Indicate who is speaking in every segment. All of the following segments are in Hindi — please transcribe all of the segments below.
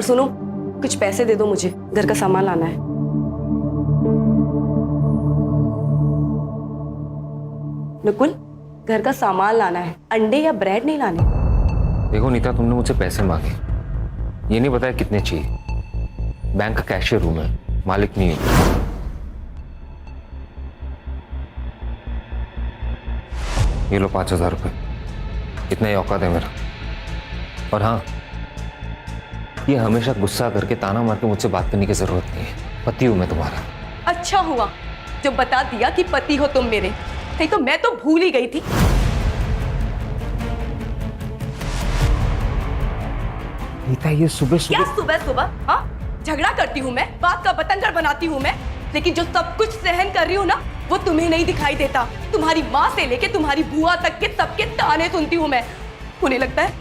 Speaker 1: सुनो, कुछ पैसे दे दो मुझे, घर का सामान लाना है। नकुल, घर का सामान लाना है, अंडे या ब्रेड नहीं लाने।
Speaker 2: देखो नीता, तुमने मुझसे पैसे मांगे, ये नहीं बताया कितने चाहिए। बैंक का कैशियर हूं मैं, मालिक नहीं हूं। ये लो 5,000 रुपये, इतना ही औकात है मेरा। और हाँ, ये हमेशा गुस्सा करके ताना मार के मुझसे बात करने की जरूरत नहीं है। पति हूं मैं तुम्हारा।
Speaker 1: अच्छा हुआ जो बता दिया कि पति हो तुम मेरे, नहीं तो मैं तो भूल ही गई थी।
Speaker 2: नीता, ये सुबह
Speaker 1: क्या सुबह सुबह? हाँ, झगड़ा करती हूँ मैं, बात का बतंगड़ बनाती हूँ मैं, लेकिन जो सब कुछ सहन कर रही हूँ ना, वो तुम्हें नहीं दिखाई देता। तुम्हारी माँ से लेके तुम्हारी बुआ तक के सबके ताने सुनती हूँ मैं। उन्हें लगता है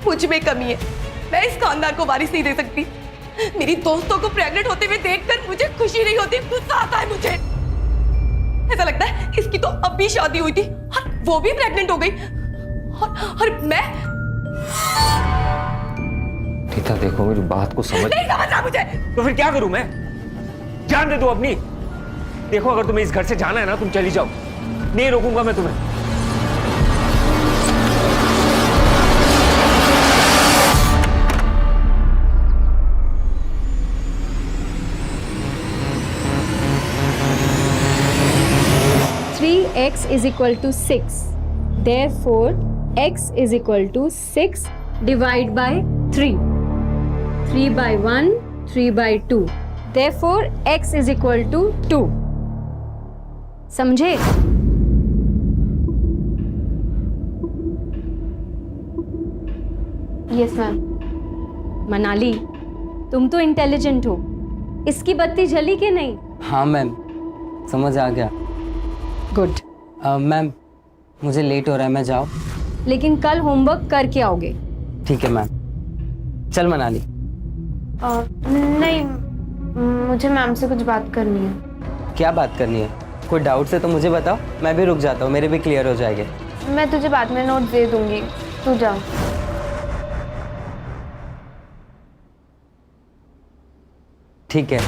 Speaker 1: मुझ में कमी है, मैं इस खानदान को वारिस नहीं दे सकती। मेरी दोस्तों को प्रेग्नेंट होते हुए देखकर मुझे खुशी नहीं होती, गुस्सा आता है मुझे। ऐसा लगता है इसकी तो अब भी शादी हुई थी और वो भी प्रेग्नेंट हो गई, और मैं।
Speaker 2: नीता देखो, मेरी बात को समझ।
Speaker 1: नहीं समझ रहा मुझे।
Speaker 2: तो फिर क्या करूं मैं? जान दे दो अपनी। देखो, अगर तुम्हें इस घर से जाना है ना, तुम चली जाओ, नहीं रोकूंगा मैं तुम्हें।
Speaker 3: x is equal to 6. Therefore, x is equal to 6 divided by 3. 3 by 1, 3 by 2. Therefore, x is equal to 2. समझे?
Speaker 4: Yes ma'am.
Speaker 3: मनाली, तुम तो इंटेलिजेंट हो, इसकी बत्ती जली कि नहीं?
Speaker 5: हाँ मैम, समझ आ गया।
Speaker 3: गुड।
Speaker 5: मैम, मुझे लेट हो रहा है, मैं जाऊँ?
Speaker 3: लेकिन कल होमवर्क करके आओगे।
Speaker 5: ठीक है मैम। चल मनाली।
Speaker 4: नहीं, मुझे मैम से कुछ बात करनी है।
Speaker 5: क्या बात करनी है? कोई डाउट है तो मुझे बताओ, मैं भी रुक जाता हूँ, मेरे भी क्लियर हो जाएंगे।
Speaker 4: मैं तुझे बाद में नोट दे दूंगी, तू जा।
Speaker 5: ठीक है,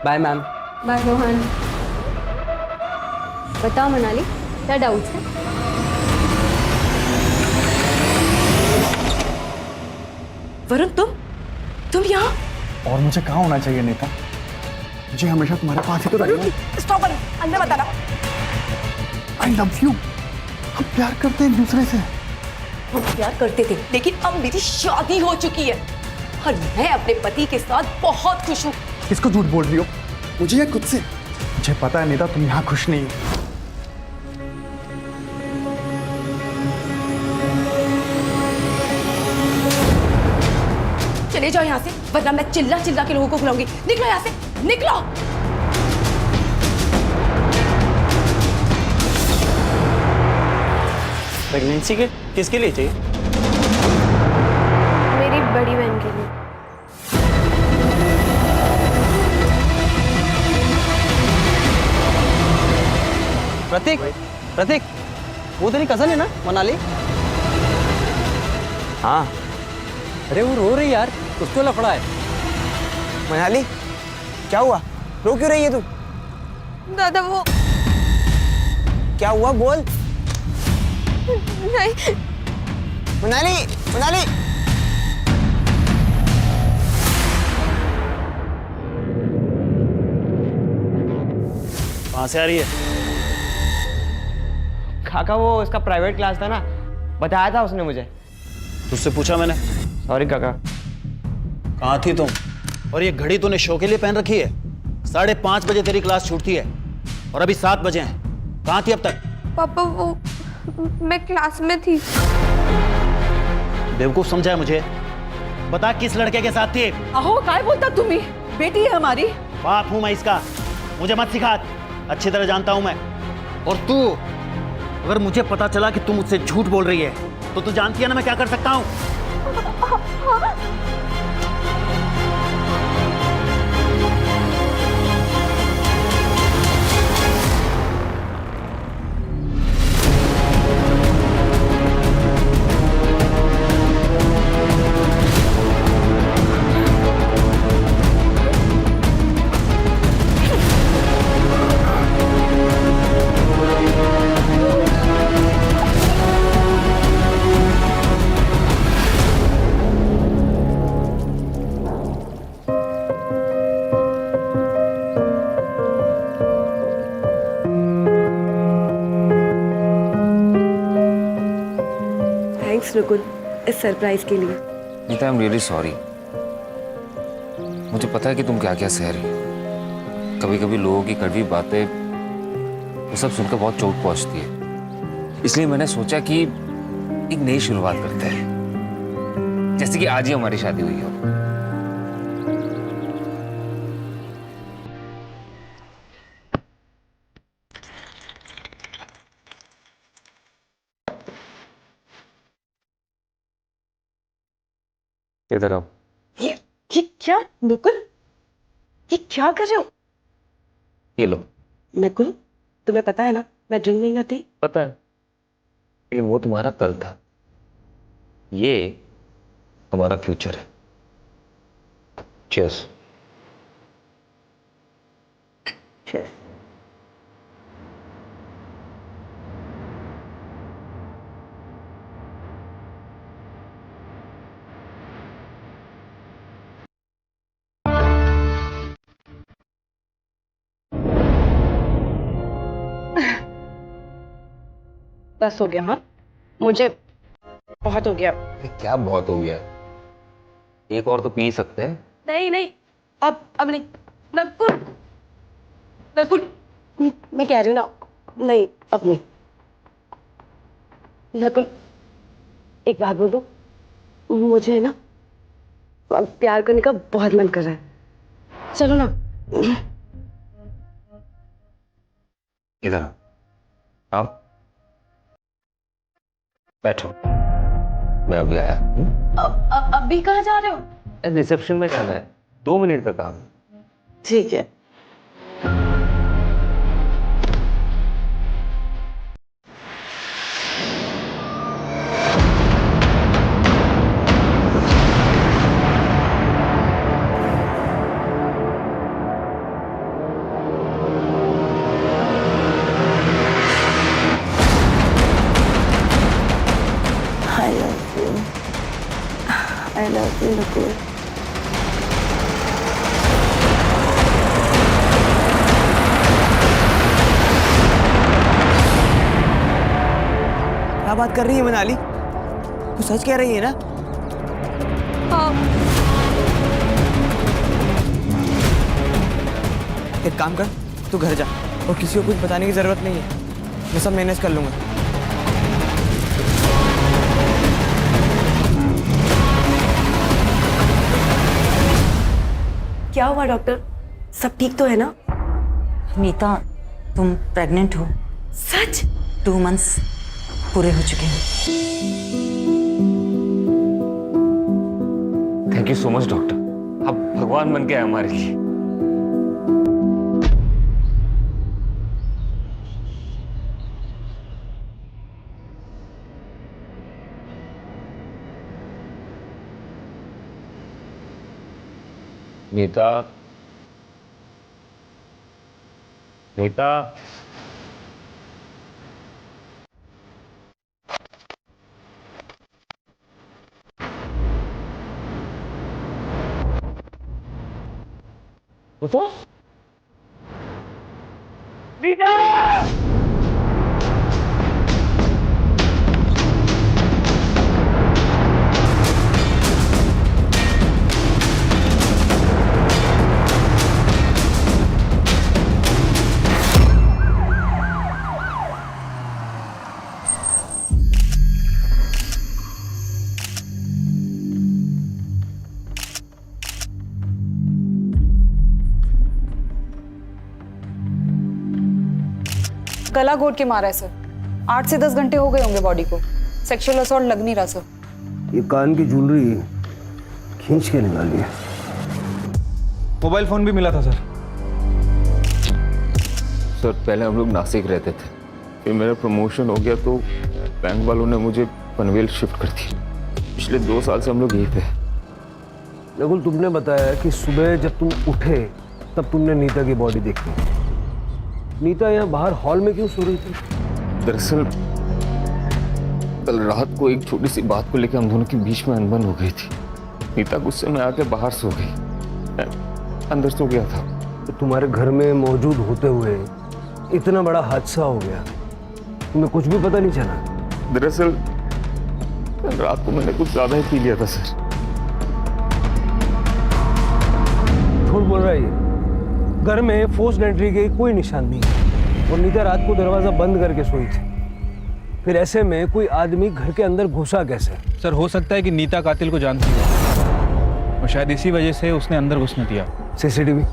Speaker 5: बाय मैम।
Speaker 3: बाय रोहन। बताओ मनाली, क्या डाउट्स है?
Speaker 1: वरुण, तुम यहाँ?
Speaker 6: और मुझे कहाँ होना चाहिए नीता? मुझे हमेशा तुम्हारे पास ही तो रहना है।
Speaker 1: स्टॉप, अंदर मत आना।
Speaker 6: I love you. हम प्यार करते हैं एक दूसरे से।
Speaker 1: हम प्यार करते थे, लेकिन अब मेरी शादी हो चुकी है और मैं अपने पति के साथ बहुत खुश हूँ।
Speaker 6: किसको झूठ बोल रही हो? मुझे या खुद से? मुझे पता है नीता, तुम यहाँ खुश नहीं हो।
Speaker 1: चले जाओ यहाँ से, वरना मैं चिल्ला चिल्ला के लोगों को बुलाऊंगी। निकलो यहाँ से, निकलो।
Speaker 7: प्रेगनेंसी के किसके लिए चाहिए?
Speaker 4: मेरी बड़ी बहन के लिए।
Speaker 7: प्रतीक, प्रतीक, वो तेरी कजन है ना मनाली? हाँ। अरे वो रो रही यार, कुछ तो लफड़ा है।
Speaker 8: मनाली, क्या हुआ? रो क्यों रही है तू?
Speaker 4: दादा वो
Speaker 8: क्या हुआ, बोल।
Speaker 4: नहीं।
Speaker 8: मनाली, मनाली।
Speaker 7: कहाँ से आ रही है?
Speaker 8: काका, वो इसका प्राइवेट क्लास था ना, बताया था उसने मुझे।
Speaker 7: तुझसे पूछा मैंने।
Speaker 8: सॉरी काका।
Speaker 7: कहाँ थी तुम? और ये घड़ी तूने शो के लिए पहन रखी है? 5:30 बजे तेरी क्लास छूटती है और अभी 7 बजे हैं। कहाँ थी अब तक?
Speaker 4: पापा वो मैं क्लास में थी।
Speaker 7: बेवकूफ समझा है मुझे? बता किस लड़के के साथ थी?
Speaker 1: अहो, काय बोलता तुम्ही? बेटी है हमारी।
Speaker 7: बाप हूं मैं इसका, मुझे मत सिखा, अच्छी तरह जानता हूं मैं। और तू, अगर मुझे पता चला कि तू मुझसे झूठ बोल रही है तो तू जानती है ना मैं क्या कर सकता हूं।
Speaker 1: थैंक्स रुकुल इस सरप्राइज के लिए।
Speaker 2: Nita, I am really sorry. मुझे पता है कि तुम क्या क्या सह रही हो। कभी कभी लोगों की कड़वी बातें वो सब सुनकर बहुत चोट पहुंचती है। इसलिए मैंने सोचा कि एक नई शुरुआत करते हैं, जैसे कि आज ही हमारी शादी हुई हो। इधर आओ।
Speaker 1: ये क्या मुकुल, ये क्या कर रहे हो?
Speaker 2: ये लो।
Speaker 1: मुकुल, तुम्हें पता है ना मैं ड्रिंक नहीं करती।
Speaker 2: पता है, लेकिन वो तुम्हारा कल था, ये हमारा फ्यूचर है। चीयर्स।
Speaker 1: बस हो गया। हाँ, मुझे बहुत हो गया।
Speaker 2: क्या बहुत हो गया? एक और तो पी सकते हैं।
Speaker 1: नहीं नहीं, अब नहीं। नकुल, नकुल, मैं कह रही हूँ ना, नहीं अब नहीं। नकुल, एक बात बोलो, मुझे ना अब प्यार करने का बहुत मन कर रहा है। चलो ना।
Speaker 2: इधर आओ, बैठो, मैं अभी आया।
Speaker 1: अभी कहाँ जा रहे हो?
Speaker 2: रिसेप्शन में जाना है, 2 मिनट का काम।
Speaker 1: ठीक है। I love you, Nukul.
Speaker 8: क्या बात कर रही है मनाली? तू सच कह रही है ना?
Speaker 1: हाँ।
Speaker 8: एक काम कर, तू घर जा और किसी को कुछ बताने की जरूरत नहीं है, मैं सब मैनेज कर लूंगा।
Speaker 1: क्या हुआ डॉक्टर, सब ठीक तो है ना?
Speaker 9: नीता, तुम प्रेग्नेंट हो।
Speaker 1: सच?
Speaker 9: 2 मंथ्स पूरे हो चुके हैं।
Speaker 2: Thank you so much doctor, आप भगवान बन के आए हमारे लिए। नीता, नीता, उठो। नीता!
Speaker 10: गला घोट के मारा है सर। 8 से 10 घंटे हो गए होंगे बॉडी को। सेक्सुअल असॉल्ट लग नहीं रहा सर।
Speaker 11: ये कान की ज्वेलरी खींच के निकाली है।
Speaker 6: मोबाइल फोन भी मिला था सर।
Speaker 2: सर पहले हम लोग नासिक रहते थे, फिर मेरा प्रमोशन हो गया तो बैंक वालों ने मुझे पनवेल शिफ्ट कर दिया। पिछले 2 साल से हम लोग यहीं पे हैं।
Speaker 11: नकुल, तुमने बताया कि सुबह जब तुम उठे तब तुमने नीता की बॉडी देखी। नीता यहाँ बाहर हॉल में क्यों सो रही थी?
Speaker 2: दरअसल कल रात को एक छोटी सी बात को लेकर हम दोनों के बीच में अनबन हो गई थी। नीता गुस्से में आके बाहर सो गई, मैं अंदर सो गया था।
Speaker 11: तो तुम्हारे घर में मौजूद होते हुए इतना बड़ा हादसा हो गया, तुम्हें कुछ भी पता नहीं चला?
Speaker 2: दरअसल रात को मैंने कुछ ज्यादा ही पी लिया था सर।
Speaker 11: झूठ बोल रहा है ये। घर में फोर्स्ड एंट्री के कोई निशान नहीं है और नीता रात को दरवाजा बंद करके सोई थी। फिर ऐसे में कोई आदमी घर के अंदर घुसा कैसे?
Speaker 12: सर हो सकता है कि नीता कातिल को जानती है और शायद इसी वजह से उसने अंदर घुसने दिया।
Speaker 11: सीसीटीवी?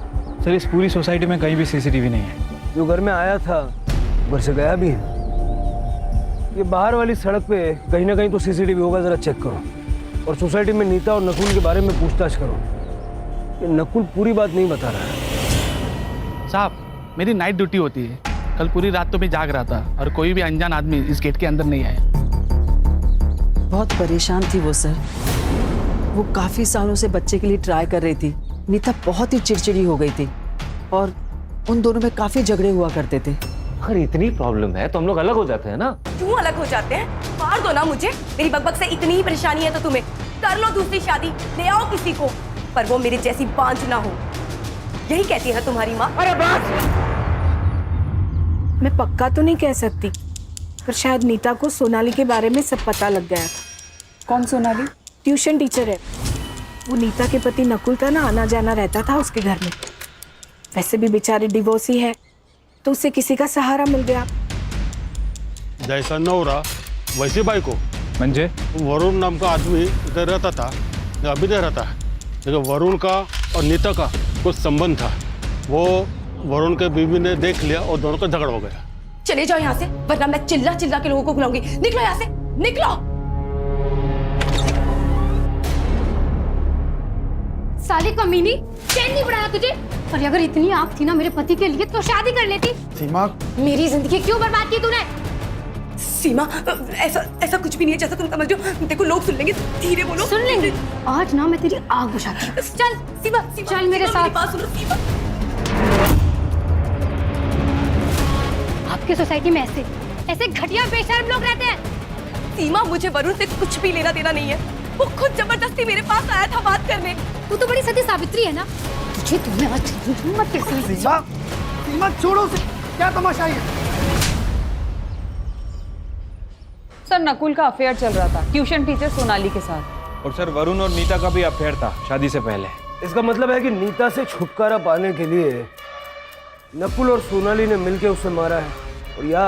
Speaker 12: सर इस पूरी सोसाइटी में कहीं भी सीसीटीवी नहीं है।
Speaker 11: जो घर में आया था घर से गया भी है। ये बाहर वाली सड़क पे कहीं ना कहीं तो सीसीटीवी होगा, जरा चेक करो। और सोसाइटी में नीता और नकुल के बारे में पूछताछ करो। ये नकुल पूरी बात नहीं बता रहा है।
Speaker 13: साहब मेरी नाइट ड्यूटी होती है, कल पूरी रात तो मैं जाग रहा था और कोई भी अनजान आदमी इस गेट के अंदर नहीं आया।
Speaker 14: बहुत परेशान थी वो सर। वो काफी सालों से बच्चे के लिए ट्राई कर रही थी। नीता बहुत ही चिड़चिड़ी हो गई थी और उन दोनों में काफी झगड़े हुआ करते थे।
Speaker 2: अगर इतनी प्रॉब्लम है तो हम लोग अलग हो जाते हैं ना।
Speaker 1: क्यों अलग हो जाते हैं? मार दो ना मुझे। मेरी बकबक से इतनी ही परेशानी है तो तुम्हें कर लो दूसरी शादी, ले आओ किसी को, पर वो मेरी जैसी बांझ ना हो। यही कहती है ना तुम्हारी माँ।
Speaker 10: अरे बस! मैं पक्का तो नहीं कह सकती, पर शायद नीता को सोनाली के बारे में सब पता लग गया था।
Speaker 3: कौन सोनाली?
Speaker 10: ट्यूशन टीचर है वो। नीता के पति नकुल था ना, आना जाना रहता था उसके घर में। वैसे भी बेचारे डिवोर्सी है तो उसे किसी का सहारा मिल गया।
Speaker 13: जैसा नौरा वैसे भाई को
Speaker 12: मंजे
Speaker 13: वरुण नाम का आदमी इधर रहता था, अभी नहीं रहता है, लेकिन वरुण का और नीता का कुछ संबंध था। वो वरुण के बीवी ने देख लिया और दोनों का झगड़ा हो गया।
Speaker 1: चले जाओ यहाँ से, वरना मैं चिल्ला चिल्ला के लोगों को बुलाऊंगी। निकलो यहाँ से, निकलो।
Speaker 3: साली कमीनी, चैन नहीं बढ़ाया तुझे? और अगर इतनी आँख थी ना मेरे पति के लिए तो शादी कर लेती।
Speaker 6: सीमा,
Speaker 3: मेरी जिंदगी क्यों बर्बाद की तूने?
Speaker 1: सीमा, ऐसा कुछ भी नहीं है जैसा तुम समझ रहे हो। देखो लोग सुन लेंगे, धीरे बोलो।
Speaker 3: सुन लेंगे। आज ना मैं तेरी आग बुझाती हूँ। चल
Speaker 1: सीमा,
Speaker 3: चल मेरे साथ।
Speaker 1: बात सुनो सीमा।
Speaker 3: आपकी सोसाइटी में ऐसे घटिया बेशर्म लोग रहते हैं।
Speaker 1: सीमा, मुझे वरुण से कुछ भी लेना देना नहीं है। वो खुद जबरदस्ती मेरे पास आया था बात करने।
Speaker 3: तू तो बड़ी सती सावित्री है ना। तुझे तुमने आज हिम्मत कैसे हुई?
Speaker 6: सीमा छोड़ो उसे। क्या तमाशा है?
Speaker 10: सर नकुल का अफेयर चल रहा था ट्यूशन टीचर सोनाली के साथ।
Speaker 12: और सर वरुण और नीता का भी अफेयर था शादी से पहले।
Speaker 11: इसका मतलब है कि नीता से छुटकारा पाने के लिए नकुल और सोनाली ने मिलकर उसे मारा है, और या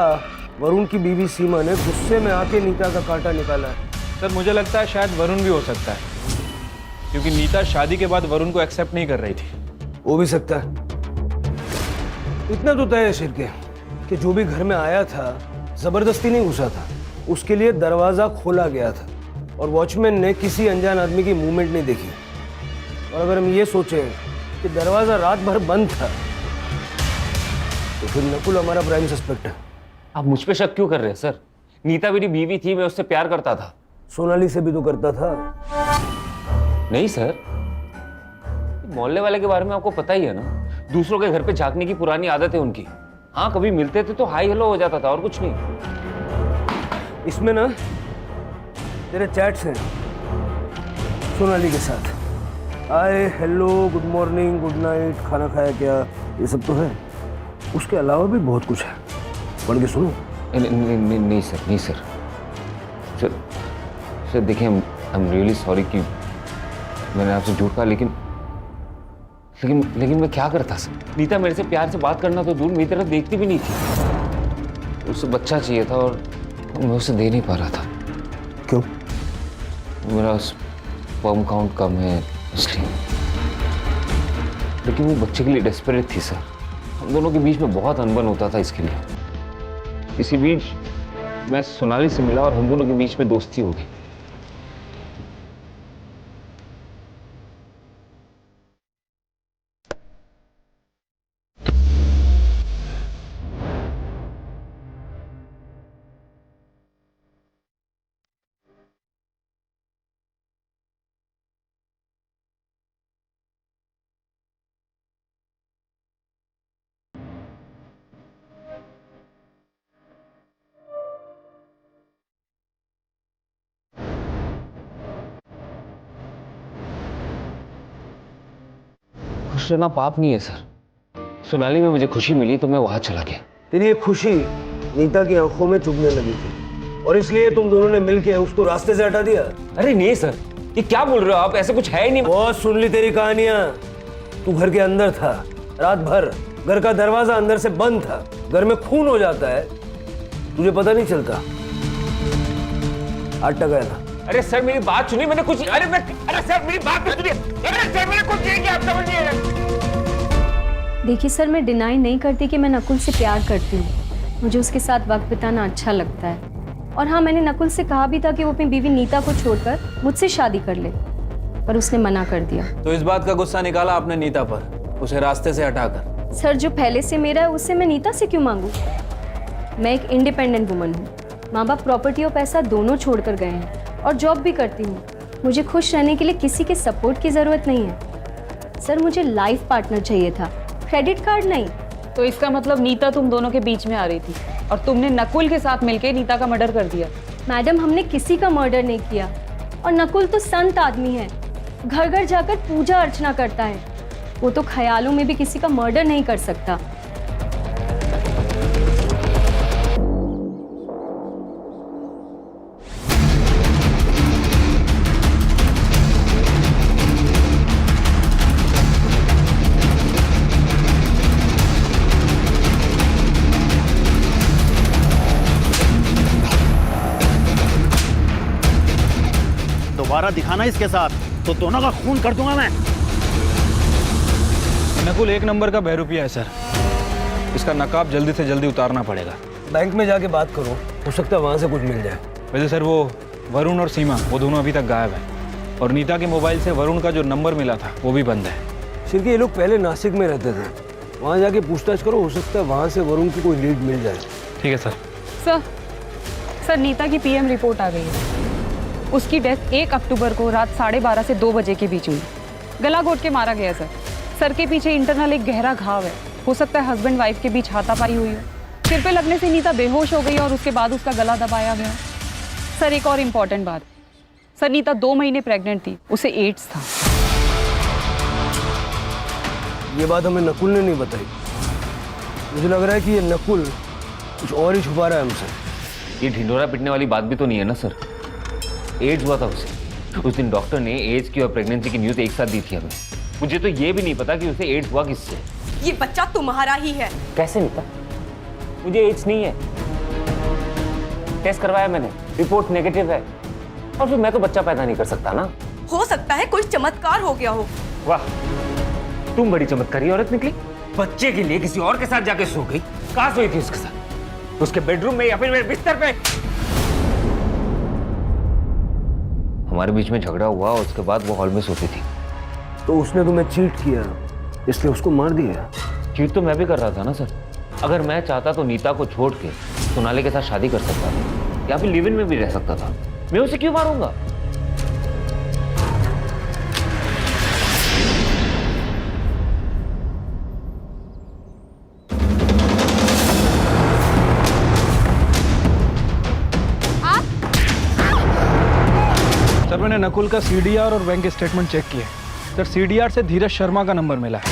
Speaker 11: वरुण की बीवी सीमा ने गुस्से में आके नीता का कांटा निकाला है।
Speaker 12: सर मुझे लगता है शायद वरुण भी हो सकता है, क्योंकि नीता शादी के बाद वरुण को एक्सेप्ट नहीं कर रही थी।
Speaker 11: हो भी सकता है। इतना तो तय है शिरके कि जो भी घर में आया था जबरदस्ती नहीं घुसा था, उसके लिए दरवाजा खोला गया था और वॉचमैन ने किसी अनजान आदमी की मूवमेंट नहीं देखी। और अगर हम ये सोचें कि दरवाजा रात भर बंद था तो फिर नकुल हमारा प्राइम सस्पेक्ट है।
Speaker 2: आप मुझ पे शक क्यों कर रहे हैं सर? नीता मेरी बीवी थी, मैं उससे प्यार करता था।
Speaker 11: सोनाली से भी तो करता था।
Speaker 2: नहीं सर, मोहल्ले वाले के बारे में आपको पता ही है ना। दूसरों के घर पे झांकने की पुरानी आदत है उनकी। हाँ, कभी मिलते थे तो हाई हेलो हो जाता था और कुछ नहीं।
Speaker 11: इसमें ना तेरे चैट्स हैं सोनाली के साथ। Hi, hello, good morning, good night, खाना खाया क्या, ये सब तो है। उसके अलावा भी बहुत कुछ है, पढ़ के सुनो।
Speaker 2: नहीं सर, नहीं सर। सर देखिए, आई एम रियली सॉरी कि मैंने आपसे झूठ कहा, लेकिन मैं क्या करता सर? नीता मेरे से प्यार से बात करना तो दूर, मेरी तरफ देखती भी नहीं थी। उसे बच्चा चाहिए था और मैं उसे दे नहीं पा रहा था।
Speaker 11: क्यों?
Speaker 2: मेरा स्पर्म काउंट कम है इसलिए। लेकिन वो बच्चे के लिए डेस्परेट थी सर। हम दोनों के बीच में बहुत अनबन होता था इसके लिए। इसी बीच मैं सोनाली से मिला और हम दोनों के बीच में दोस्ती हो गई। खुश रहना पाप नहीं है सर। सोनाली में मुझे खुशी मिली तो मैं वहां चला गया।
Speaker 11: तेरी ये खुशी नीता की आंखों में चुभने लगी थी। और इसलिए तुम दोनों ने मिलके उसको रास्ते से हटा दिया?
Speaker 2: अरे नहीं सर, ये क्या बोल रहे हो आप? ऐसा कुछ है ही नहीं।
Speaker 11: बहुत सुन ली तेरी कहानियां। तू घर के अंदर था रात भर, घर का दरवाजा अंदर से बंद था, घर में खून हो जाता है, तुझे पता नहीं चलता। आटा गया था।
Speaker 2: अरे सर मेरी बात सुनिए, मैंने कुछ अरे सर मेरी बात तो सुनिए। अरे सर मैंने कुछ नहीं किया, आप समझ नहीं रहे।
Speaker 3: देखिए सर, मैं डिनाई नहीं करती कि मैं नकुल से प्यार करती हूँ। मुझे उसके साथ वक्त बिताना अच्छा लगता है। और हाँ, मैंने नकुल से कहा भी था कि वो अपनी बीवी नीता को छोड़कर मुझसे शादी कर ले, पर उसने मना कर दिया।
Speaker 12: तो इस बात का गुस्सा निकाला आपने नीता पर, उसे रास्ते से हटाकर?
Speaker 3: सर, जो पहले से मेरा है उससे मैं नीता से क्यों मांगू? मैं एक इंडिपेंडेंट वुमन हूँ। माँ बाप प्रॉपर्टी और पैसा दोनों छोड़कर गए हैं और जॉब भी करती हूँ। मुझे खुश रहने के लिए किसी के सपोर्ट की ज़रूरत नहीं है। सर, मुझे लाइफ पार्टनर चाहिए था, क्रेडिट कार्ड नहीं।
Speaker 15: तो इसका मतलब नीता तुम दोनों के बीच में आ रही थी और तुमने नकुल के साथ मिलकर नीता का मर्डर कर दिया?
Speaker 3: मैडम, हमने किसी का मर्डर नहीं किया। और नकुल तो संत आदमी है, घर घर जाकर पूजा अर्चना करता है। वो तो ख्यालों में भी किसी का मर्डर नहीं कर सकता।
Speaker 7: दोबारा दिखाना इसके साथ तो दोनों का खून कर दूंगा मैं।
Speaker 12: नकुल एक नंबर का बहरूपिया है सर, इसका नकाब जल्दी से जल्दी उतारना पड़ेगा।
Speaker 11: बैंक में जाके बात करो, हो सकता है वहां से कुछ मिल जाए।
Speaker 12: वैसे सर वो वरुण और सीमा वो दोनों अभी तक गायब हैं और नीता के मोबाइल से वरुण का जो नंबर मिला था वो भी बंद है।
Speaker 11: शिरके, ये लोग पहले नासिक में रहते थे, वहां जाके पूछताछ करो, हो सकता है वहां से वरुण की कोई लीड मिल जाए।
Speaker 12: ठीक है सर।
Speaker 15: सर, नीता की पीएम रिपोर्ट आ गई है। उसकी डेथ 1 अक्टूबर को रात 12:30 से 2 बजे के बीच हुई। गला घोट के मारा गया सर। सर के पीछे इंटरनल एक गहरा घाव है। हो सकता है हस्बैंड वाइफ के बीच हाथापाई हुई हो। सिर पे लगने से नीता बेहोश हो गई और उसके बाद उसका गला दबाया गया। सर, एक और इम्पॉर्टेंट बात। सर, नीता 2 महीने प्रेग्नेंट थी, उसे एड्स था।
Speaker 11: ये बात हमें नकुल ने नहीं बताई। मुझे लग रहा है कि ये नकुल कुछ और ही छुपा रहा है हमसे।
Speaker 2: ये ढिंडोरा पिटने वाली बात भी तो नहीं है ना सर। एड्स हुआ था उसे। उस दिन डॉक्टर ने एड्स की और प्रेगनेंसी की न्यूज़ एक साथ दी थी हमें। मुझे तो ये भी नहीं पता कि उसे एड्स हुआ किससे।
Speaker 1: ये बच्चा तुम्हारा ही है।
Speaker 2: कैसे नीता? मुझे एड्स नहीं है, टेस्ट करवाया मैंने, रिपोर्ट नेगेटिव है। और फिर मैं तो बच्चा पैदा नहीं कर सकता ना।
Speaker 1: हो सकता है कोई चमत्कार हो गया हो।
Speaker 2: वाह, तुम बड़ी चमत्कारी औरत निकली। बच्चे के लिए किसी और के साथ जाके सो गई। कहाँ सोई थी उसके साथ? उसके बेडरूम में या फिर मेरे बिस्तर पे? हमारे बीच में झगड़ा हुआ, उसके बाद वो हॉल में सोती थी।
Speaker 11: तो उसने तुम्हें चीट किया, इसलिए उसको मार दिया?
Speaker 2: चीट तो मैं भी कर रहा था ना सर। अगर मैं चाहता तो नीता को छोड़ के सोनाली के साथ शादी कर सकता था या फिर लिव इन में भी रह सकता था। मैं उसे क्यों मारूंगा?
Speaker 12: सर, मैंने नकुल का सीडीआर और बैंक स्टेटमेंट चेक किए। सर, सीडीआर से धीरज शर्मा का नंबर मिला है।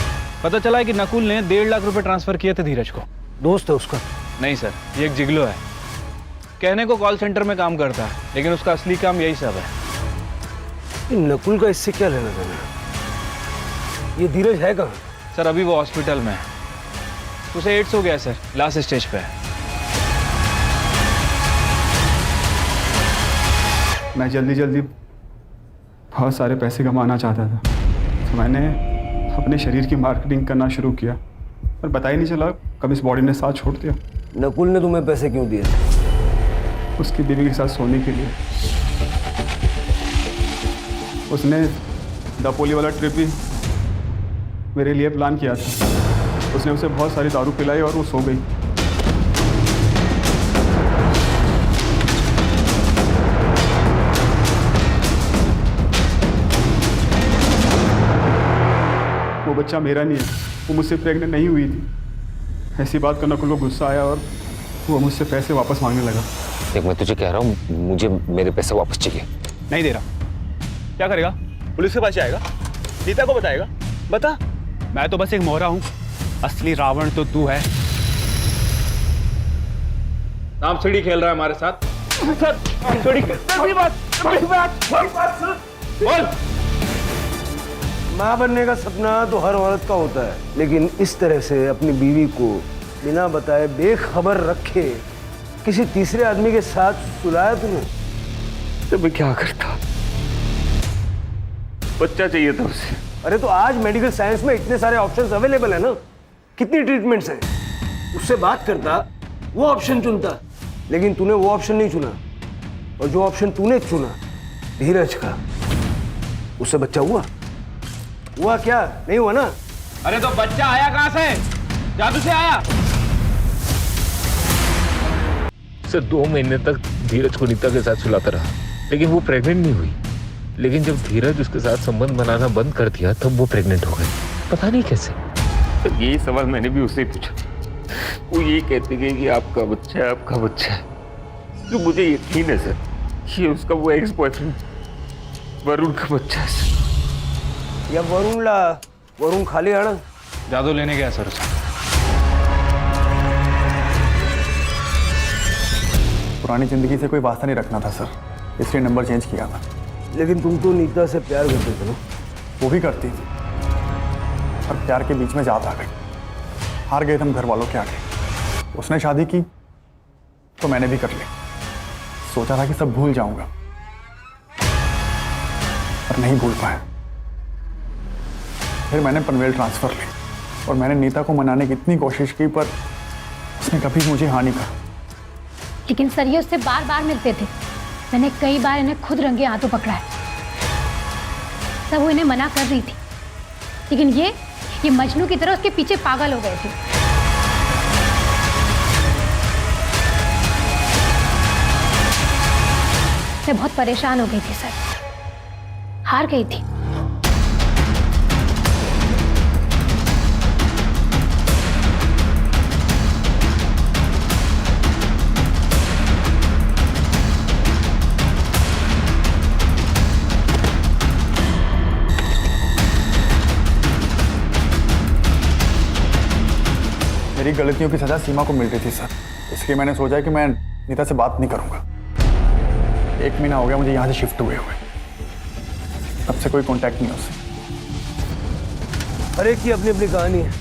Speaker 12: पता चला है कि नकुल ने 1.5 लाख रुपए ट्रांसफर किए थे धीरज को।
Speaker 11: दोस्त है उसका?
Speaker 12: नहीं सर, ये एक जिगलो है। कहने को कॉल सेंटर में काम करता है, लेकिन उसका असली काम यही सब है।
Speaker 11: नकुल का इससे क्या लेना देना? ये धीरज है कहाँ?
Speaker 12: सर, अभी वो हॉस्पिटल में है। उसे एड्स हो गया सर, लास्ट स्टेज पे है।
Speaker 6: मैं जल्दी जल्दी बहुत सारे पैसे कमाना चाहता था, तो मैंने अपने शरीर की मार्केटिंग करना शुरू किया, पर पता ही नहीं चला कब इस बॉडी ने साथ छोड़ दिया।
Speaker 11: नकुल ने तुम्हें पैसे क्यों दिए?
Speaker 6: उसकी बीवी के साथ सोने के लिए। उसने दापोली वाला ट्रिप भी मेरे लिए प्लान किया था। उसने उसे बहुत सारी दारू पिलाई और वो सो गई। वो बच्चा मेरा नहीं है, वो मुझसे प्रेग्नेंट नहीं हुई थी। ऐसी बात करना नकुल को गुस्सा आया और वो मुझसे पैसे वापस मांगने लगा।
Speaker 2: देख, मैं तुझे कह रहा हूँ, मुझे मेरे पैसे वापस चाहिए।
Speaker 12: नहीं दे रहा। क्या करेगा? पुलिस के पास जाएगा? नीता को बताएगा? बता। मैं तो बस एक मोहरा हूँ, असली रावण तो तू है। सांप सीढ़ी खेल रहा है हमारे साथ
Speaker 11: सर छोड़ी मेरी बात बोल। माँ बनने का सपना तो हर औरत का होता है, लेकिन इस तरह से अपनी बीवी को बिना बताए बेखबर रखे किसी तीसरे आदमी के साथ सुलाया तूने?
Speaker 2: तो मैं क्या करता? बच्चा चाहिए था उसे।
Speaker 11: अरे तो आज मेडिकल साइंस में इतने सारे ऑप्शंस अवेलेबल है ना, कितनी ट्रीटमेंट्स हैं। उससे बात करता, वो ऑप्शन चुनता, लेकिन तूने वो ऑप्शन नहीं चुना। और जो ऑप्शन तूने चुना धीरज का, उससे बच्चा हुआ क्या? नहीं हुआ ना?
Speaker 12: अरे तो बच्चा आया कहां से? जादू से आया?
Speaker 2: सर 2 महीने तक धीरज को नीता के साथ सुलाता रहा, लेकिन वो प्रेग्नेंट नहीं हुई। लेकिन जब धीरज उसके साथ संबंध बनाना बंद कर दिया तब वो प्रेग्नेंट हो गई। पता नहीं कैसे। तो यही सवाल मैंने भी उससे पूछा। वो यही कहती गई कि आपका बच्चा है, आपका बच्चा है। तो मुझे यकीन है सर कि उसका वो एक्स बॉयफ्रेंड वरुण का बच्चा है सर।
Speaker 11: या वरुण खाली आना
Speaker 12: जादू लेने गया सर उसे।
Speaker 6: पुरानी जिंदगी से कोई वास्ता नहीं रखना था सर, इसलिए नंबर चेंज किया था।
Speaker 11: लेकिन तुम तो नीता से प्यार करते थे ना?
Speaker 6: वो भी करती थी, और प्यार के बीच में जात आ गई। हार गए हम घर वालों के आगे। उसने शादी की तो मैंने भी कर ली। सोचा था कि सब भूल जाऊंगा, पर नहीं भूल पाया। फिर मैंने पनवेल ट्रांसफर ली और मैंने नीता को मनाने की इतनी कोशिश की, पर उसने कभी मुझे हाँ नहीं कहा।
Speaker 3: लेकिन सर ये उससे बार बार मिलते थे। मैंने कई बार इन्हें खुद रंगे हाथों पकड़ा है। तब वो इन्हें मना कर रही थी, लेकिन ये मजनू की तरह उसके पीछे पागल हो गए थे। मैं बहुत परेशान हो गई थी सर, हार गई थी।
Speaker 6: मेरी गलतियों की सजा सीमा को मिल रही थी सर, इसलिए मैंने सोचा कि मैं नीता से बात नहीं करूंगा। 1 महीना हो गया मुझे यहाँ से शिफ्ट हुए तब से कोई कांटेक्ट नहीं उससे।
Speaker 11: हर एक की अपनी अपनी कहानी है,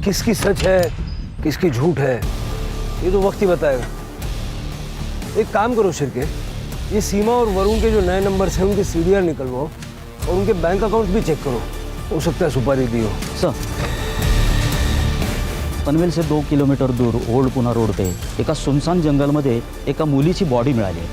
Speaker 11: किसकी सच है किसकी झूठ है ये तो वक्त ही बताएगा। एक काम करो शिरके, ये सीमा और वरुण के जो नए नंबर्स हैं उनके सीडीआर निकलवाओ और उनके बैंक अकाउंट भी चेक करो, हो सकता है सुपारी दी हो।
Speaker 16: सर पनवेल से 2 किलोमीटर दूर ओल्ड पुणा रोड पे एका सुनसान जंगलमध्ये एका मुलीची बॉडी मिळाली आहे।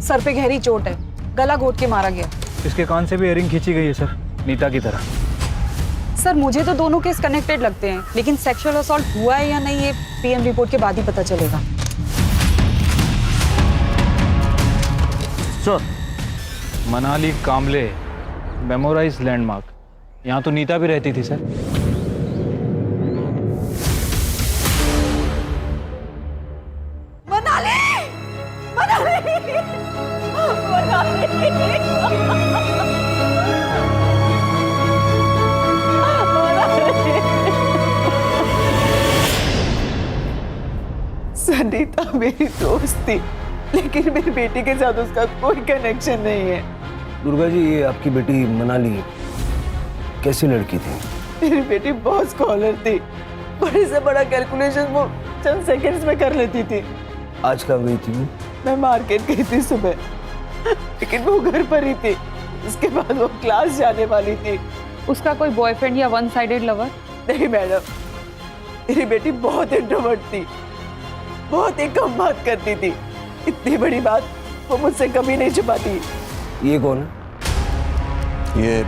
Speaker 15: सर पे गहरी चोट है, गला घोट के मारा गया।
Speaker 12: इसके कान से भी इयरिंग खींची गई है सर, नीता की तरह।
Speaker 15: सर मुझे तो दोनों केस कनेक्टेड लगते हैं, लेकिन सेक्सुअल असॉल्ट हुआ है या नहीं ये पीएम रिपोर्ट के बाद ही पता चलेगा।
Speaker 12: सर मनाली कामले मेमोराइज लैंडमार्क, यहाँ तो नीता भी रहती थी सर।
Speaker 10: नीता मेरी दोस्त थी, लेकिन मेरी बेटी के साथ उसका कोई कनेक्शन नहीं है।
Speaker 11: दुर्गा जी ये आपकी बेटी मनाली कैसी लड़की थी?
Speaker 10: मेरी बेटी बहुत स्कॉलर थी, बड़े से बड़ा कैलकुलेशन वो चंद सेकंड्स में कर लेती थी।
Speaker 11: आज कहाँ गई थी वो?
Speaker 10: मैं मार्केट गई थी सुबह, लेकिन वो घर पर ही थी। इसके बाद वो क्लास जाने वाली थी।
Speaker 15: उसका कोई बॉयफ्रेंड या वन साइडेड लवर?
Speaker 10: नहीं मैडम, मेरी बेटी बहुत इंट्रोवर्ट थी, बहुत ही कम बात करती थी। इतनी बड़ी बात वो मुझसे कभी नहीं छुपाती।
Speaker 11: ये कौन है?
Speaker 17: ये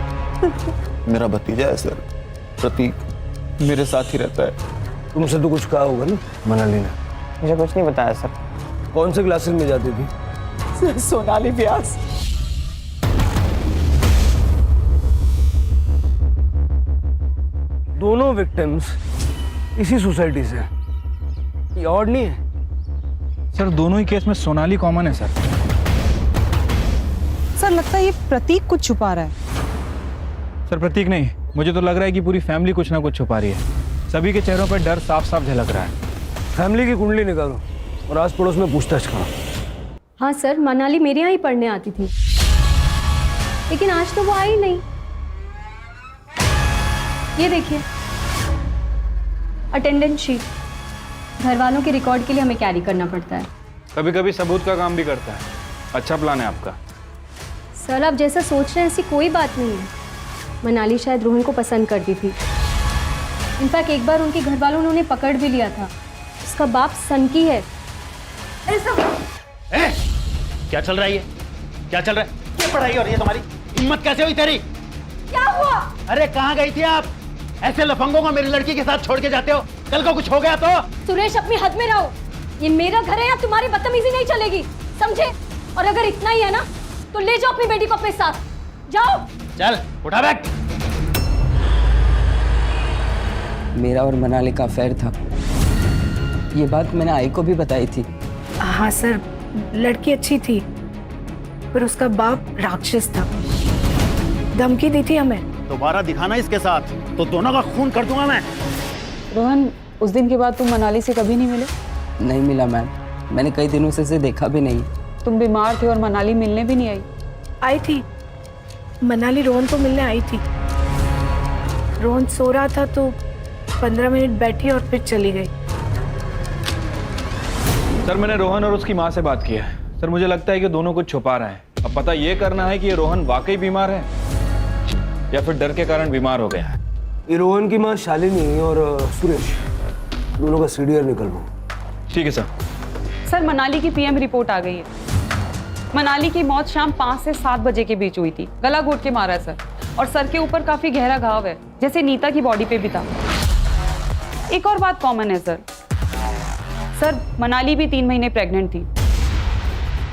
Speaker 17: मेरा भतीजा है सर, प्रतीक। मेरे साथ ही रहता है।
Speaker 11: तुमसे तो कुछ कहा होगा ना मनाली ने?
Speaker 5: मुझे कुछ नहीं बताया सर।
Speaker 11: कौन से क्लासेस में जाती थी?
Speaker 10: सोनाली व्यास।
Speaker 11: दोनों विक्टिम्स इसी सोसाइटी से, ये ऑड नहीं है?
Speaker 12: सर दोनों ही केस में सोनाली कॉमन है सर।
Speaker 15: सर लगता है ये प्रतीक कुछ छुपा रहा है।
Speaker 12: सर प्रतीक नहीं, मुझे तो लग रहा है कि पूरी फैमिली कुछ ना कुछ छुपा रही है। सभी के चेहरों पर डर साफ साफ झलक रहा है।
Speaker 11: फैमिली की कुंडली निकालो और आस पड़ोस में पूछताछ करो।
Speaker 3: हाँ सर, मनाली मेरे यहाँ ही पढ़ने आती थी, लेकिन आज तो वो आई नहीं। ये देखिए अटेंडेंस शीट, घर वालों के रिकॉर्ड के लिए हमें कैरी करना पड़ता है।
Speaker 12: कभी कभी सबूत का काम भी करता है। अच्छा प्लान है आपका।
Speaker 3: सर आप जैसा सोच रहे हैं ऐसी कोई बात नहीं है। मनाली शायद रोहन को पसंद करती थी। इनफैक्ट एक बार उनके घर वालों ने उन्हें पकड़ भी लिया था। उसका बाप सनकी है।
Speaker 7: क्या चल रहा है ये? क्या चल रहा है? क्या पढ़ाई हो रही है तुम्हारी? हिम्मत कैसे हुई तेरी?
Speaker 1: क्या हुआ?
Speaker 7: अरे कहाँ गई थी आप? ऐसे लफंगों को मेरी लड़की के साथ छोड़ के जाते हो? कल को कुछ हो गया तो?
Speaker 3: सुरेश अपनी हद में रहो। ये मेरा घर है, यहाँ तुम्हारी बदतमीजी नहीं चलेगी, समझे? और अगर इतना ही है ना तो ले जाओ अपनी बेटी को अपने साथ। जाओ।
Speaker 7: चल उठा बैग।
Speaker 5: मेरा और मनाली का अफेयर था। ये बात मैंने आई को भी बताई थी।
Speaker 10: हाँ सर, लड़की अच्छी थी पर उसका बाप राक्षस था। धमकी दी थी हमें।
Speaker 7: दोबारा दिखाना इसके साथ तो दोनों का खून कर दूंगा मैं।
Speaker 15: रोहन, उस दिन के बाद तुम मनाली से कभी नहीं मिले?
Speaker 5: नहीं मिला मैम, मैंने कई दिनों से इसे देखा भी नहीं।
Speaker 15: तुम बीमार थे और मनाली मिलने भी नहीं आई?
Speaker 10: आई थी, मनाली रोहन को मिलने आई थी। रोहन सो रहा था तो 15 मिनट बैठी और फिर चली गई।
Speaker 12: सर मैंने रोहन और उसकी माँ से बात की है। सर मुझे लगता है कि दोनों कुछ छुपा रहे हैं। अब पता ये करना है कि ये रोहन वाकई बीमार है या फिर डर के कारण बीमार हो गया है।
Speaker 11: ये रोहन की माँ शालिनी और सुरेश दोनों का सीडीआर निकलवाओ।
Speaker 12: ठीक है सर।
Speaker 15: सर मनाली की पीएम रिपोर्ट आ गई है। मनाली की मौत शाम 5 से 7 बजे के बीच हुई थी। गला घोट के मारा सर, और सर के ऊपर काफी गहरा घाव है, जैसे नीता की बॉडी पे भी था। एक और बात कॉमन है सर। सर मनाली भी 3 महीने प्रेग्नेंट थी।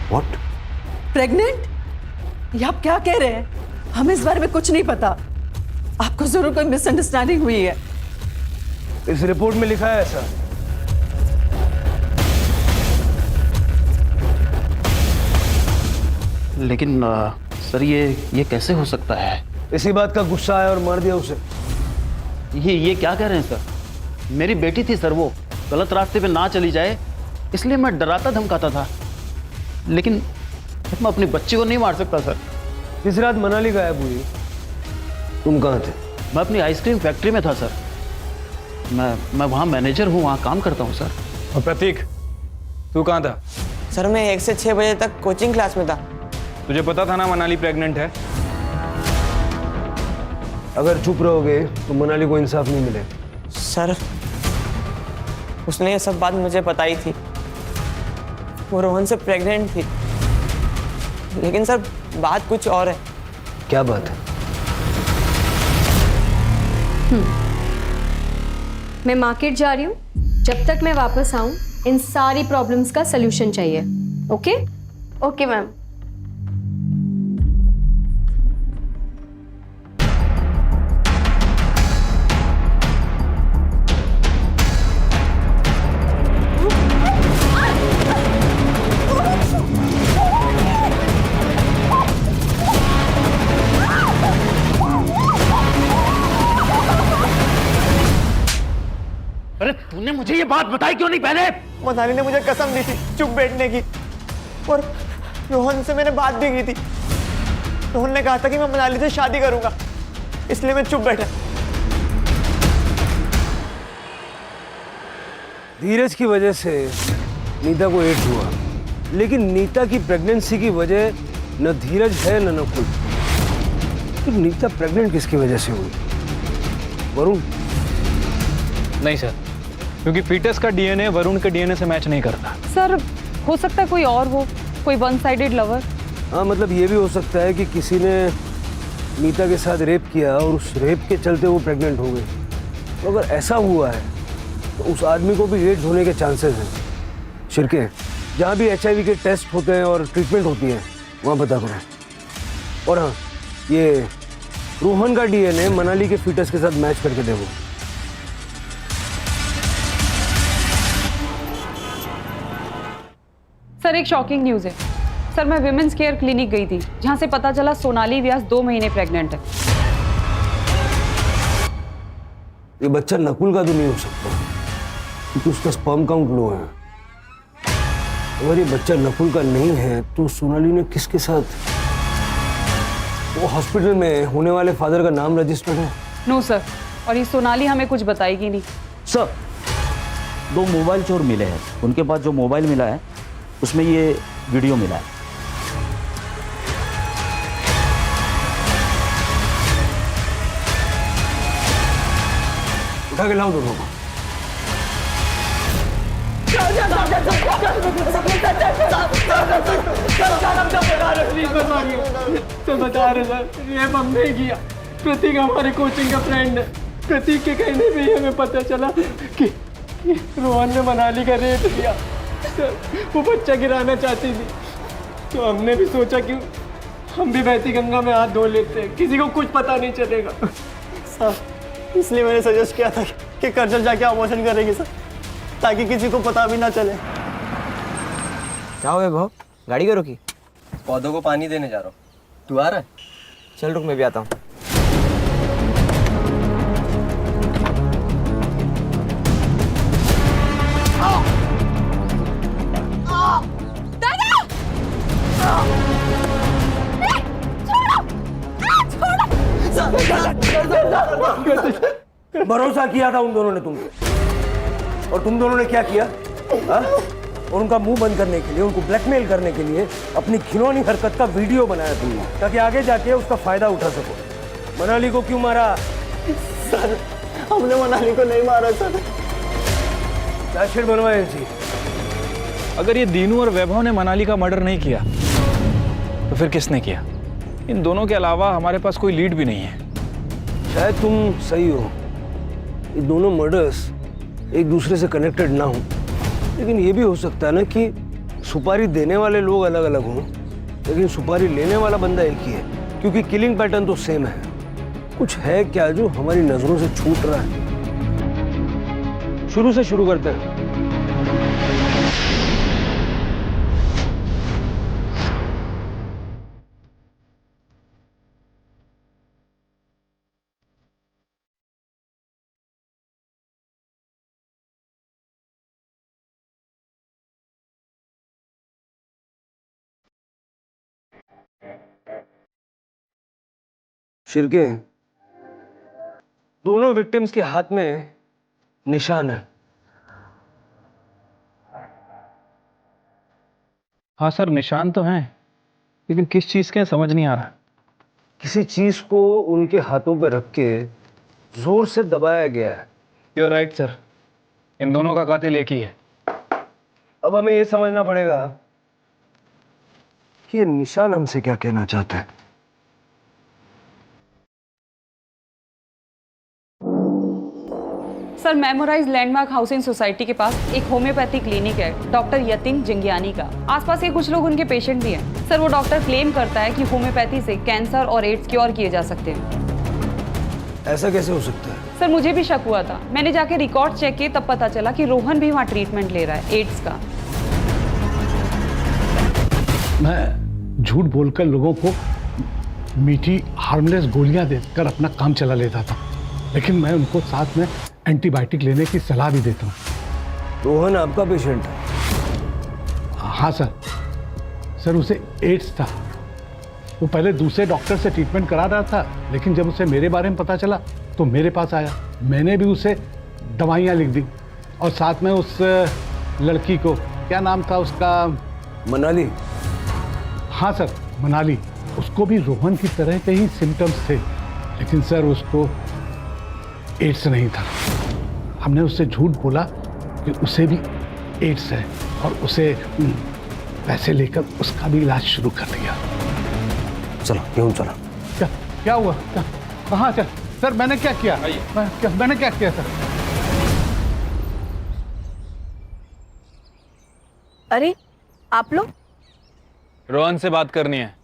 Speaker 14: व्हाट? प्रेग्नेंट? ये आप क्या कह रहे हैं? हमें इस बारे में कुछ नहीं पता। आपको जरूर कोई मिसअंडरस्टैंडिंग हुई है।
Speaker 11: इस रिपोर्ट में लिखा है ऐसा।
Speaker 7: लेकिन सर ये कैसे हो सकता है?
Speaker 11: इसी बात का गुस्सा आया और मार दिया उसे।
Speaker 7: ये क्या कह रहे हैं सर? मेरी बेटी थी सर, वो गलत रास्ते पे ना चली जाए इसलिए मैं डराता धमकाता था, लेकिन मैं अपनी बच्ची को नहीं मार सकता सर।
Speaker 11: जिस रात मनाली गायब हुई तुम कहाँ थे?
Speaker 7: मैं अपनी आइसक्रीम फैक्ट्री में था सर। मैं वहाँ मैनेजर हूँ, वहाँ काम करता हूँ सर।
Speaker 12: और प्रतीक तू कहाँ था?
Speaker 8: सर मैं 1 से 6 बजे तक कोचिंग क्लास में था।
Speaker 12: तुझे पता था ना मनाली प्रेग्नेंट है?
Speaker 11: अगर चुप रहोगे तो मनाली को इंसाफ नहीं मिले।
Speaker 8: सर उसने ये सब बात मुझे बताई थी। वो रोहन से प्रेग्नेंट थी, लेकिन सर बात कुछ और है।
Speaker 11: क्या बात है?
Speaker 3: मैं मार्केट जा रही हूँ। जब तक मैं वापस आऊँ इन सारी प्रॉब्लम्स का सलूशन चाहिए। ओके?
Speaker 4: Okay ma'am.
Speaker 7: अरे तूने मुझे ये बात बताई क्यों नहीं पहले?
Speaker 8: मनाली ने मुझे कसम दी थी चुप बैठने की, और रोहन से मैंने बात भी की थी। रोहन ने कहा था कि मैं मनाली से शादी करूंगा, इसलिए मैं चुप बैठा।
Speaker 11: धीरज की वजह से नीता को एड्स हुआ, लेकिन नीता की प्रेगनेंसी की वजह न धीरज है न नकुल। तो नीता प्रेग्नेंट किसकी वजह से हुई? वरुण?
Speaker 12: नहीं सर, क्योंकि फीटस का डीएनए वरुण के डीएनए से मैच नहीं करता।
Speaker 15: सर हो सकता है कोई और हो, कोई वन साइडेड लवर।
Speaker 11: हाँ, मतलब ये भी हो सकता है कि किसी ने नीता के साथ रेप किया और उस रेप के चलते वो प्रेग्नेंट हो गई। तो अगर ऐसा हुआ है तो उस आदमी को भी एड्स होने के चांसेस हैं। शिरके, जहाँ भी HIV के टेस्ट होते हैं और ट्रीटमेंट होती है वहाँ पता करो। और हाँ, ये रोहन का डीएनए मनाली के फीटस के साथ मैच करके देखो।
Speaker 15: सर एक शॉकिंग न्यूज़ है। सर मैं विमेंस केयर क्लिनिक गई थी, जहाँ से पता चला सोनाली व्यास 2 महीने प्रेग्नेंट है।
Speaker 11: ये बच्चा नकुल का तो नहीं हो सकता क्योंकि उसका स्पर्म काउंट लो है। अगर ये बच्चा नकुल का नहीं है तो सोनाली ने किसके साथ? वो हॉस्पिटल में होने वाले फादर का नाम रजिस्टर्ड है?
Speaker 15: नो सर, और ये सोनाली हमें कुछ बताएगी नहीं।
Speaker 16: सर 2 मोबाइल चोर मिले हैं, उनके पास जो मोबाइल मिला है उसमें ये वीडियो मिला है।
Speaker 11: उठा के लाओ दोनों को।
Speaker 18: तो बता रहे सर, रेप हमने किया। प्रतीक हमारे कोचिंग का फ्रेंड है। प्रतीक के कहने पे ही हमें पता चला कि रोहन ने मनाली का रेप किया। सर वो बच्चा गिराना चाहती थी, तो हमने भी सोचा कि हम भी बहती गंगा में हाथ धो लेते हैं, किसी को कुछ पता नहीं चलेगा।
Speaker 8: सर इसलिए मैंने सजेस्ट किया था कि कर्जल जाके अबॉर्शन करेगी सर, ताकि किसी को पता भी ना चले।
Speaker 5: क्या हुआ भाव? गाड़ी क्यों रोकी? पौधों को पानी देने जा रहा हूँ। तू आ रहा है? चल रुक, मैं भी आता हूँ।
Speaker 11: भरोसा किया था उन दोनों ने तुम पे, और तुम दोनों ने क्या किया? हा? और उनका मुंह बंद करने के लिए, उनको ब्लैकमेल करने के लिए अपनी घिनौनी हरकत का वीडियो बनाया तुमने, ताकि आगे जाके उसका फायदा उठा सको। मनाली को क्यों मारा?
Speaker 8: सर हमने मनाली को नहीं मारा सर।
Speaker 11: चार्जशीट बनवाए जी।
Speaker 12: अगर ये दीनू और वैभव ने मनाली का मर्डर नहीं किया तो फिर किसने किया? इन दोनों के अलावा हमारे पास कोई लीड भी नहीं है।
Speaker 11: शायद तुम सही हो, ये दोनों मर्डर्स एक दूसरे से कनेक्टेड ना हो, लेकिन ये भी हो सकता है ना कि सुपारी देने वाले लोग अलग अलग हों, लेकिन सुपारी लेने वाला बंदा एक ही है, क्योंकि किलिंग पैटर्न तो सेम है। कुछ है क्या जो हमारी नजरों से छूट रहा है? शुरू से शुरू करते हैं। शिरके, दोनों विक्टिम्स के हाथ में निशान है।
Speaker 12: हाँ सर, निशान तो हैं, लेकिन किस चीज के समझ नहीं आ रहा।
Speaker 11: किसी चीज को उनके हाथों पे रख के जोर से दबाया गया है।
Speaker 12: You're right सर, इन दोनों का कातिल एक ही है।
Speaker 11: अब हमें ये समझना पड़ेगा कि ये निशान हमसे क्या कहना चाहता है।
Speaker 15: Sir memorise landmark housing society के पास एक होम्योपैथी क्लिनिक है डॉक्टर यतिन जिंगियानी का। आसपास के कुछ लोग उनके पेशेंट भी हैं। सर वो डॉक्टर क्लेम करता है कि होम्योपैथी से कैंसर और एड्स क्योर किए जा सकते हैं।
Speaker 11: ऐसा कैसे हो सकता है?
Speaker 15: सर मुझे भी शक हुआ था, मैंने जाके रिकॉर्ड चेक किए, तब पता चला कि रोहन भी वहाँ ट्रीटमेंट ले रहा है एड्स का।
Speaker 13: मैं झूठ बोलकर लोगों को मीठी हार्मलेस गोलियां देकर अपना काम चला लेता था, लेकिन मैं उनको साथ में एंटीबायोटिक लेने की सलाह भी देता हूँ।
Speaker 11: रोहन आपका पेशेंट है?
Speaker 13: हाँ सर, सर उसे एड्स था। वो पहले दूसरे डॉक्टर से ट्रीटमेंट करा रहा था, लेकिन जब उसे मेरे बारे में पता चला तो मेरे पास आया। मैंने भी उसे दवाइयाँ लिख दी, और साथ में उस लड़की को, क्या नाम था उसका?
Speaker 11: मनाली।
Speaker 13: हाँ सर, मनाली। उसको भी रोहन की तरह के ही सिम्टम्स थे, लेकिन सर उसको एड्स नहीं था। हमने उससे झूठ बोला कि उसे भी एड्स है, और उसे पैसे लेकर उसका भी इलाज शुरू कर दिया।
Speaker 11: चलो क्यों चला?
Speaker 13: क्या हुआ? कहाँ? सर मैंने क्या किया? मैंने क्या किया सर?
Speaker 10: अरे आप लोग?
Speaker 12: रोहन से बात करनी है।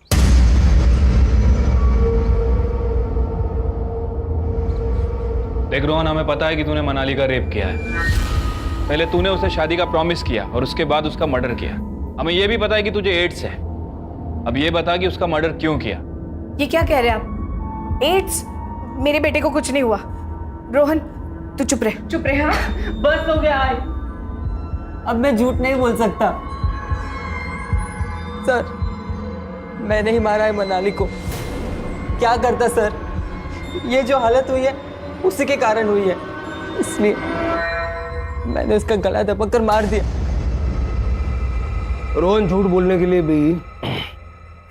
Speaker 12: देख रोहन, हमें पता है कि तूने मनाली का रेप किया है। पहले तूने उसे शादी का प्रॉमिस किया और उसके बाद उसका मर्डर किया। हमें यह भी पता है कि तुझे एड्स है, अब ये बता कि उसका मर्डर क्यों किया?
Speaker 10: ये क्या कह रहे हैं आप? एड्स? मेरे बेटे को कुछ नहीं हुआ। रोहन तू चुप रहे, चुप रहे। हाँ
Speaker 8: बस हो गया है। अब मैं झूठ नहीं बोल सकता सर, मैंने ही मारा है मनाली को। क्या करता सर, ये जो हालत हुई है उसी के कारण हुई है, इसलिए मैंने उसका गला दबा कर मार दिया।
Speaker 11: रोहन, झूठ बोलने के लिए भी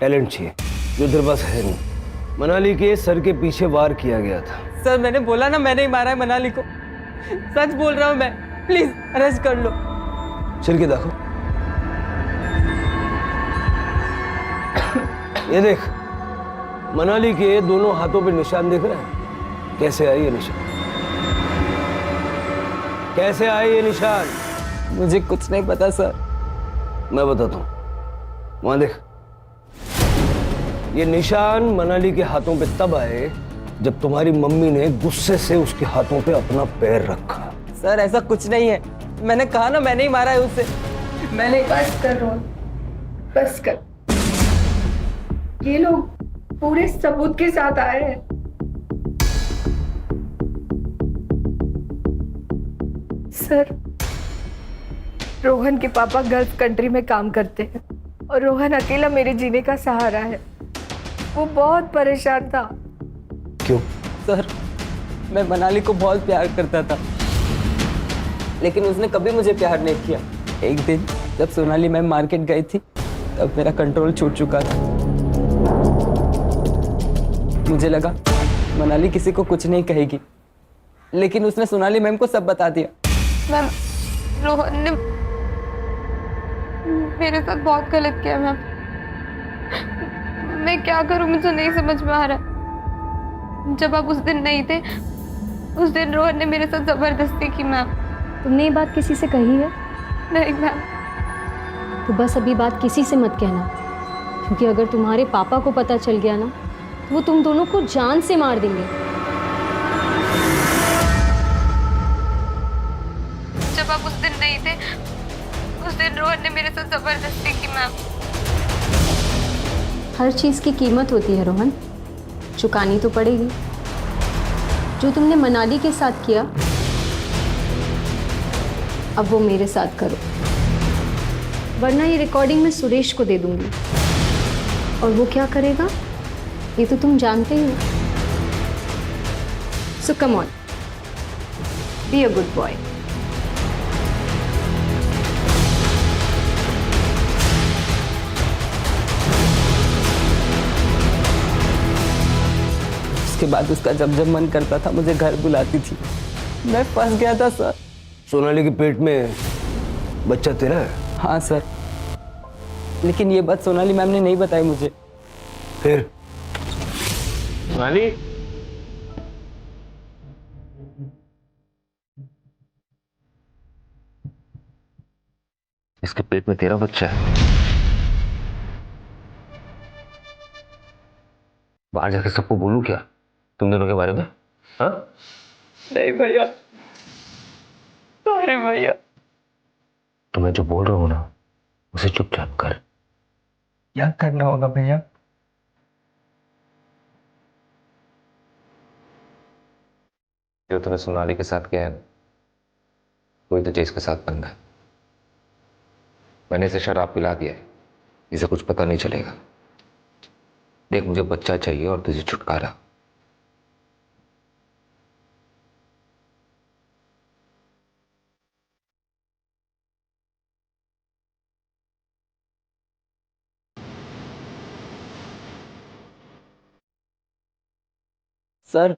Speaker 11: टैलेंट चाहिए जो तेरे पास है नहीं। मनाली के सर के पीछे वार किया गया था।
Speaker 8: सर मैंने बोला ना मैंने ही मारा है मनाली को, सच बोल रहा हूँ मैं, प्लीज अरेस्ट कर लो।
Speaker 11: सिर के देखो, ये देख, मनाली के दोनों हाथों पे निशान दिख रहे हैं। कैसे आए ये निशान? कैसे आए ये निशान?
Speaker 8: मुझे कुछ नहीं पता सर।
Speaker 11: मैं बताता हूं, वहां देख, ये निशान मनाली के हाथों पे तब आए जब तुम्हारी मम्मी ने गुस्से से उसके हाथों पे अपना पैर रखा।
Speaker 8: सर ऐसा कुछ नहीं है, मैंने कहा ना मैंने ही मारा है उसे। मैंने
Speaker 10: बस कर रोहन, बस कर। ये लोग पूरे सबूत के साथ आए हैं। सर, रोहन के पापा गल्फ कंट्री में काम करते हैं और रोहन अकेला मेरे जीने का सहारा है। वो बहुत परेशान था।
Speaker 11: क्यों?
Speaker 8: सर मैं मनाली को बहुत प्यार करता था, लेकिन उसने कभी मुझे प्यार नहीं किया। एक दिन जब सोनाली मैम मार्केट गई थी तब मेरा कंट्रोल छूट चुका था। मुझे लगा मनाली किसी को कुछ नहीं कहेगी, लेकिन उसने सोनाली मैम को सब बता दिया।
Speaker 4: मैम, रोहन ने मेरे साथ बहुत गलत किया मैम। मैं क्या करूं, मुझे नहीं समझ में आ रहा। जब आप उस दिन नहीं थे, उस दिन रोहन ने मेरे साथ जबरदस्ती की मैम।
Speaker 3: तुमने ये बात किसी से कही है?
Speaker 4: नहीं मैम।
Speaker 3: तो बस अभी बात किसी से मत कहना, क्योंकि अगर तुम्हारे पापा को पता चल गया ना तो वो तुम दोनों को जान से मार देंगे।
Speaker 4: जब आप उस दिन नहीं थे, उस दिन रोहन ने मेरे साथ जबरदस्ती की मैम।
Speaker 3: हर चीज़ की कीमत होती है रोहन, चुकानी तो पड़ेगी। जो तुमने मनाली के साथ किया, अब वो मेरे साथ करो, वरना ये रिकॉर्डिंग मैं सुरेश को दे दूंगी और वो क्या करेगा ये तो तुम जानते ही हो। So come on, be a good boy.
Speaker 8: उसके बाद उसका जब जब मन करता था मुझे घर बुलाती थी। मैं फंस गया था सर।
Speaker 11: सोनाली के पेट में बच्चा तेरा है?
Speaker 8: हाँ सर, लेकिन ये बात सोनाली मैम ने नहीं बताई मुझे।
Speaker 11: फिर?
Speaker 12: सोनाली,
Speaker 2: इसके पेट में तेरा बच्चा है? बाहर जाके सबको बोलूं क्या तुम दोनों के बारे में? हाँ?
Speaker 8: नहीं भैया, अरे भैया,
Speaker 2: तो मैं जो बोल रहा हूं ना उसे चुपचाप कर।
Speaker 18: क्या करना होगा भैया?
Speaker 2: जो तूने सोनाली के साथ किया है ना, कोई तुझे इसके साथ पंगा है। मैंने इसे शराब पिला दिया है, इसे कुछ पता नहीं चलेगा। देख, मुझे बच्चा चाहिए और तुझे छुटकारा।
Speaker 8: सर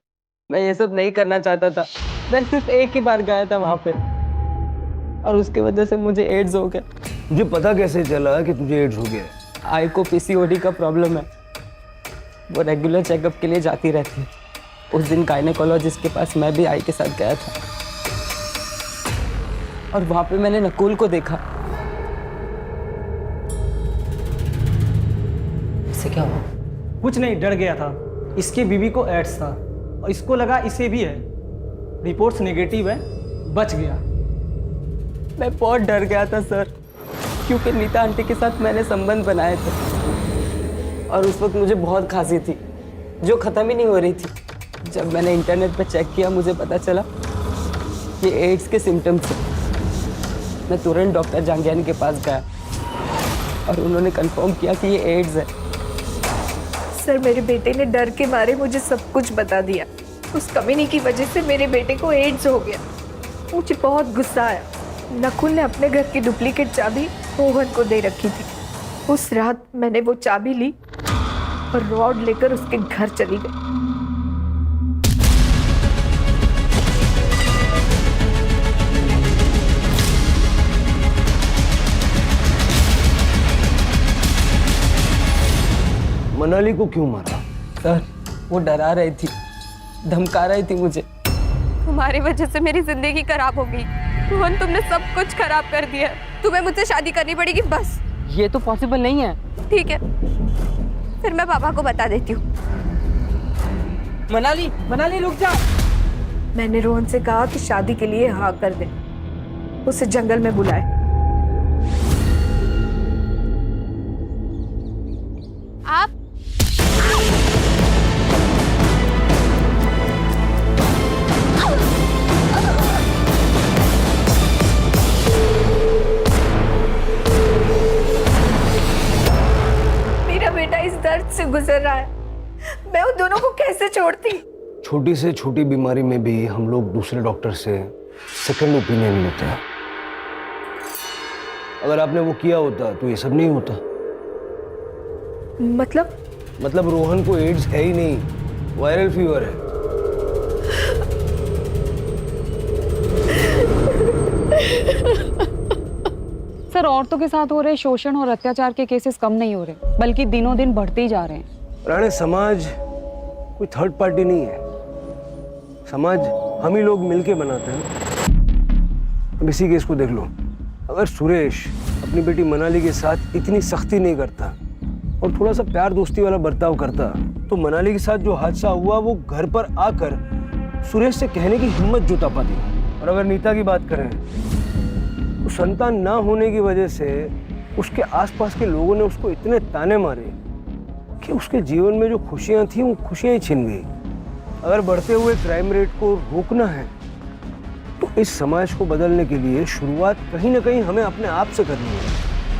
Speaker 8: मैं ये सब नहीं करना चाहता था। मैं सिर्फ एक ही बार गया था वहां पे और उसकी वजह से मुझे एड्स हो गया।
Speaker 11: तुझे पता कैसे चला कि तुझे एड्स हो गया?
Speaker 8: आई को पीसीओडी का प्रॉब्लम है, वो रेगुलर चेकअप के लिए जाती रहती है। उस दिन गायनेकोलॉजिस्ट के पास मैं भी आई के साथ गया था और वहां पे मैंने नकुल को देखा।
Speaker 14: इससे क्या हुआ?
Speaker 18: कुछ नहीं, डर गया था। इसकी बीवी को एड्स था और इसको लगा इसे भी है। रिपोर्ट्स नेगेटिव है, बच गया।
Speaker 8: मैं बहुत डर गया था सर, क्योंकि नीता आंटी के साथ मैंने संबंध बनाए थे। और उस वक्त मुझे बहुत खांसी थी जो ख़त्म ही नहीं हो रही थी। जब मैंने इंटरनेट पर चेक किया मुझे पता चला ये एड्स के सिम्टम्स हैं। मैं तुरंत डॉक्टर जांगियानी के पास गया और उन्होंने कंफर्म किया कि ये एड्स है।
Speaker 10: सर मेरे बेटे ने डर के मारे मुझे सब कुछ बता दिया। उस कमीनी की वजह से मेरे बेटे को एड्स हो गया। मुझे बहुत गुस्सा आया। नकुल ने अपने घर की डुप्लीकेट चाबी रोहन को दे रखी थी। उस रात मैंने वो चाबी ली और रॉड लेकर उसके घर चली गई।
Speaker 11: मनाली को क्यों मारा?
Speaker 8: सर वो डरा रही थी, धमका रही थी मुझे।
Speaker 4: तुम्हारी वजह से मेरी जिंदगी खराब हो गई रोहन, तुमने सब कुछ खराब कर दिया। तुम्हें मुझसे शादी करनी पड़ेगी बस।
Speaker 8: ये तो पॉसिबल नहीं है।
Speaker 4: ठीक है, फिर मैं पापा को बता देती हूँ।
Speaker 8: मनाली, मनाली रुक जा।
Speaker 10: मैंने रोहन से कहा कि शादी के लिए हाँ कर दे, उसे जंगल में बुलाए।
Speaker 4: आप
Speaker 10: मेरा बेटा इस दर्द से गुजर रहा है, मैं उन दोनों को कैसे छोड़ती।
Speaker 11: छोटी से छोटी बीमारी में भी हम लोग दूसरे डॉक्टर से सेकंड ओपिनियन लेते हैं। अगर आपने वो किया होता तो ये सब नहीं होता।
Speaker 10: मतलब
Speaker 11: रोहन को एड्स है ही नहीं, वायरल फीवर है।
Speaker 15: सर औरतों के साथ हो रहे शोषण और अत्याचार के केसेस कम नहीं हो रहे, बल्कि दिनों दिन बढ़ते ही जा रहे हैं।
Speaker 11: राणे, समाज कोई थर्ड पार्टी नहीं है। समाज हम ही लोग मिलके बनाते हैं। अब इसी केस को देख लो। अगर सुरेश अपनी बेटी मनाली के साथ इतनी सख्ती नहीं करता और थोड़ा सा प्यार दोस्ती वाला बर्ताव करता तो मनाली के साथ जो हादसा हुआ वो घर पर आकर सुरेश से कहने की हिम्मत जुटा पाती। और अगर नीता की बात करें तो संतान ना होने की वजह से उसके आसपास के लोगों ने उसको इतने ताने मारे कि उसके जीवन में जो खुशियां थी वो खुशियां ही छिन गई। अगर बढ़ते हुए क्राइम रेट को रोकना है तो इस समाज को बदलने के लिए शुरुआत कहीं ना कहीं हमें अपने आप से करनी है।